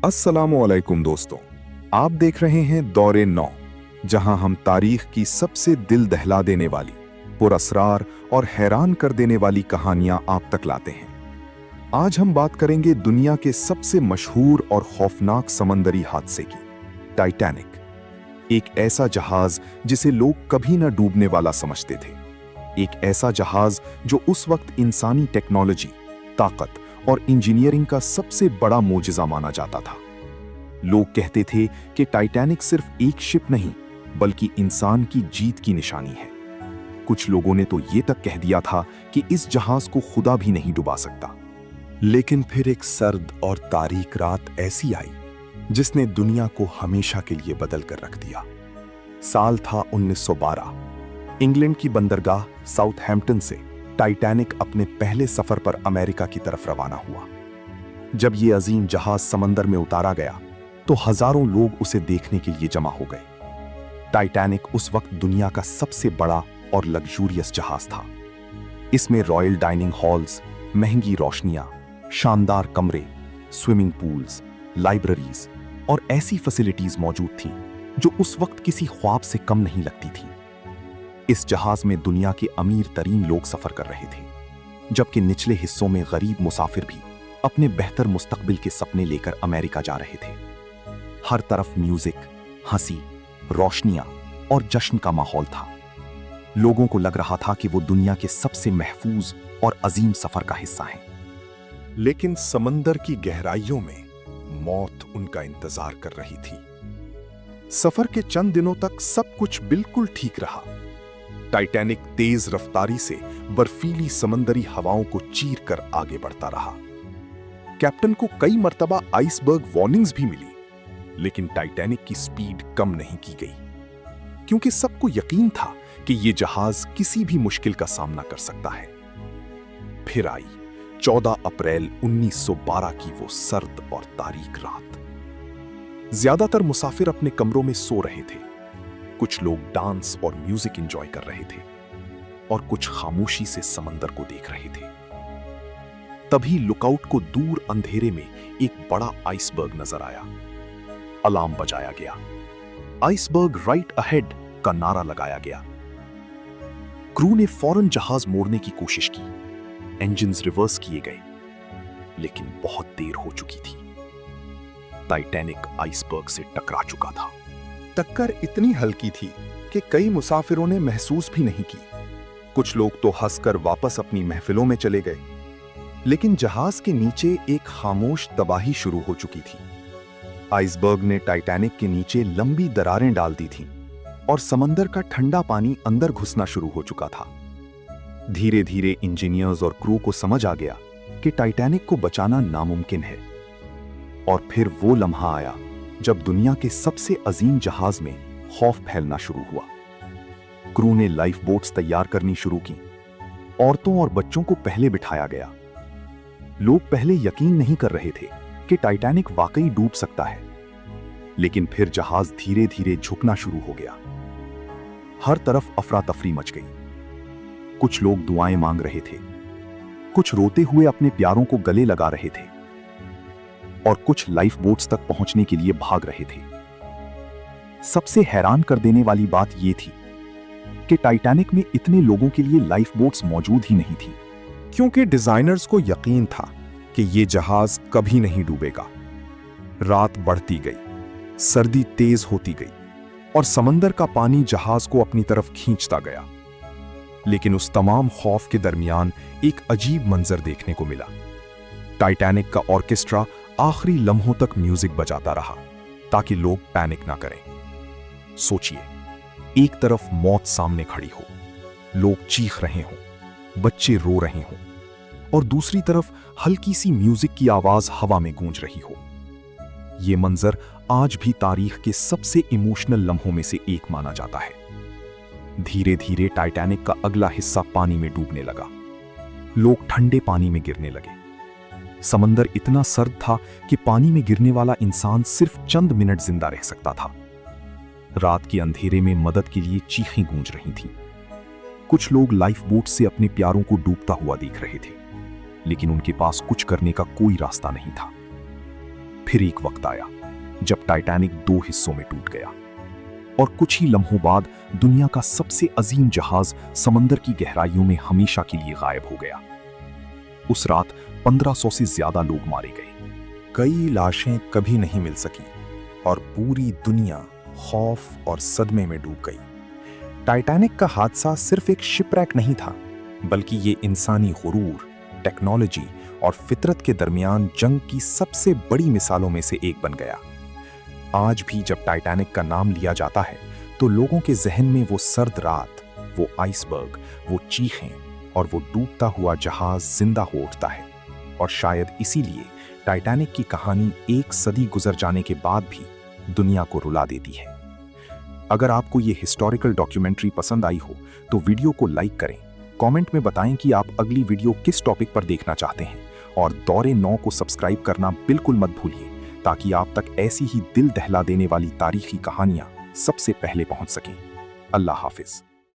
अस्सलामुअलैकुम दोस्तों, आप देख रहे हैं दौरे 9, जहां हम तारीख की सबसे दिल दहला देने वाली, पुरअसरार और हैरान कर देने वाली कहानियां आप तक लाते हैं। आज हम बात करेंगे दुनिया के सबसे मशहूर और खौफनाक समंदरी हादसे की, टाइटैनिक। एक ऐसा जहाज जिसे लोग कभी न डूबने वाला समझते थे, एक ऐसा जहाज जो उस वक्त इंसानी टेक्नोलॉजी, ताकत और इंजीनियरिंग का सबसे बड़ा मोजिज़ा माना जाता था। लोग कहते थे कि टाइटैनिक सिर्फ एक शिप नहीं, बल्कि इंसान की जीत की निशानी है। कुछ लोगों ने तो ये तक कह दिया था कि इस जहाज को खुदा भी नहीं डुबा सकता। लेकिन फिर एक सर्द और तारीक रात ऐसी आई जिसने दुनिया को हमेशा के लिए बदल कर रख दिया। साल था 1912। इंग्लैंड की बंदरगाह साउथहैम्पटन से टाइटैनिक अपने पहले सफर पर अमेरिका की तरफ रवाना हुआ। जब ये अजीम जहाज समंदर में उतारा गया तो हजारों लोग उसे देखने के लिए जमा हो गए। टाइटैनिक उस वक्त दुनिया का सबसे बड़ा और लग्जूरियस जहाज था। इसमें रॉयल डाइनिंग हॉल्स, महंगी रोशनियां, शानदार कमरे, स्विमिंग पूल्स, लाइब्रेरीज और ऐसी फैसिलिटीज मौजूद थीं जो उस वक्त किसी ख्वाब से कम नहीं लगती थी। इस जहाज में दुनिया के अमीर तरीन लोग सफर कर रहे थे, जबकि निचले हिस्सों में गरीब मुसाफिर भी अपने बेहतर मुस्तकबिल के सपने लेकर अमेरिका जा रहे थे। हर तरफ म्यूजिक, हंसी, रोशनियां और जश्न का माहौल था। लोगों को लग रहा था कि वो दुनिया के सबसे महफूज और अजीम सफर का हिस्सा हैं। लेकिन समंदर की गहराइयों में मौत उनका इंतजार कर रही थी। सफर के चंद दिनों तक सब कुछ बिल्कुल ठीक रहा। टाइटैनिक तेज रफ्तारी से बर्फीली समंदरी हवाओं को चीर कर आगे बढ़ता रहा। कैप्टन को कई मर्तबा आइसबर्ग वार्निंग्स भी मिली, लेकिन टाइटैनिक की स्पीड कम नहीं की गई, क्योंकि सबको यकीन था कि यह जहाज किसी भी मुश्किल का सामना कर सकता है। फिर आई 14 अप्रैल 1912 की वो सर्द और तारीक रात। ज्यादातर मुसाफिर अपने कमरों में सो रहे थे। कुछ लोग डांस और म्यूजिक एंजॉय कर रहे थे और कुछ खामोशी से समंदर को देख रहे थे। तभी लुकआउट को दूर अंधेरे में एक बड़ा आइसबर्ग नजर आया। अलार्म बजाया गया। आइसबर्ग राइट अहेड का नारा लगाया गया। क्रू ने फौरन जहाज मोड़ने की कोशिश की। इंजन्स रिवर्स किए गए, लेकिन बहुत देर हो चुकी थी। टाइटैनिक आइसबर्ग से टकरा चुका था। टक्कर इतनी हल्की थी कि कई मुसाफिरों ने महसूस भी नहीं की। कुछ लोग तो हंसकर वापस अपनी महफिलों में चले गए। लेकिन जहाज के नीचे एक खामोश तबाही शुरू हो चुकी थी। आइसबर्ग ने टाइटैनिक के नीचे लंबी दरारें डाल दी थीं और समंदर का ठंडा पानी अंदर घुसना शुरू हो चुका था। धीरे धीरे इंजीनियर्स और क्रू को समझ आ गया कि टाइटैनिक को बचाना नामुमकिन है। और फिर वो लम्हा आया जब दुनिया के सबसे अजीम जहाज में खौफ फैलना शुरू हुआ। क्रू ने लाइफ बोट्स तैयार करनी शुरू की। औरतों और बच्चों को पहले बिठाया गया। लोग पहले यकीन नहीं कर रहे थे कि टाइटैनिक वाकई डूब सकता है, लेकिन फिर जहाज धीरे धीरे झुकना शुरू हो गया। हर तरफ अफरा तफरी मच गई। कुछ लोग दुआएं मांग रहे थे, कुछ रोते हुए अपने प्यारों को गले लगा रहे थे और कुछ लाइफ बोट्स तक पहुंचने के लिए भाग रहे थे। सबसे हैरान कर देने वाली बात यह थी कि टाइटैनिक में इतने लोगों के लिए लाइफ बोट्स मौजूद ही नहीं थी, क्योंकि डिजाइनर्स को यकीन था कि यह जहाज कभी नहीं डूबेगा। रात बढ़ती गई, सर्दी तेज होती गई और समंदर का पानी जहाज को अपनी तरफ खींचता गया। लेकिन उस तमाम खौफ के दरमियान एक अजीब मंजर देखने को मिला। टाइटैनिक का ऑर्केस्ट्रा आखिरी लम्हों तक म्यूजिक बजाता रहा ताकि लोग पैनिक ना करें। सोचिए, एक तरफ मौत सामने खड़ी हो, लोग चीख रहे हों, बच्चे रो रहे हों, और दूसरी तरफ हल्की सी म्यूजिक की आवाज हवा में गूंज रही हो। यह मंजर आज भी तारीख के सबसे इमोशनल लम्हों में से एक माना जाता है। धीरे धीरे टाइटैनिक का अगला हिस्सा पानी में डूबने लगा। लोग ठंडे पानी में गिरने लगे। समंदर इतना सर्द था कि पानी में गिरने वाला इंसान सिर्फ चंद मिनट जिंदा रह सकता था। रात के अंधेरे में मदद के लिए चीखें गूंज रही थीं। कुछ लोग लाइफ बोट से अपने प्यारों को डूबता हुआ देख रहे थे, लेकिन उनके पास कुछ करने का कोई रास्ता नहीं था। फिर एक वक्त आया जब टाइटैनिक 2 हिस्सों में टूट गया और कुछ ही लम्हों बाद दुनिया का सबसे अजीम जहाज समंदर की गहराइयों में हमेशा के लिए गायब हो गया। उस रात 1500 से ज्यादा लोग मारे गए, कई लाशें कभी नहीं मिल सकी और पूरी दुनिया खौफ और सदमे में डूब गई। टाइटैनिक का हादसा सिर्फ एक शिपरैक नहीं था, बल्कि ये इंसानी गुरूर, टेक्नोलॉजी और फितरत के दरमियान जंग की सबसे बड़ी मिसालों में से एक बन गया। आज भी जब टाइटैनिक का नाम लिया जाता है तो लोगों के जहन में वो सर्द रात, वो आइसबर्ग, वो चीखें और वो डूबता हुआ जहाज जिंदा हो उठता है। और शायद इसीलिए टाइटैनिक की कहानी एक सदी गुजर जाने के बाद भी दुनिया को रुला देती है। अगर आपको ये हिस्टोरिकल डॉक्यूमेंट्री पसंद आई हो तो वीडियो को लाइक करें, कमेंट में बताएं कि आप अगली वीडियो किस टॉपिक पर देखना चाहते हैं और दौरे 9 को सब्सक्राइब करना बिल्कुल मत भूलिए ताकि आप तक ऐसी ही दिल दहला देने वाली तारीखी कहानियां सबसे पहले पहुंच सकें। अल्लाह हाफिज।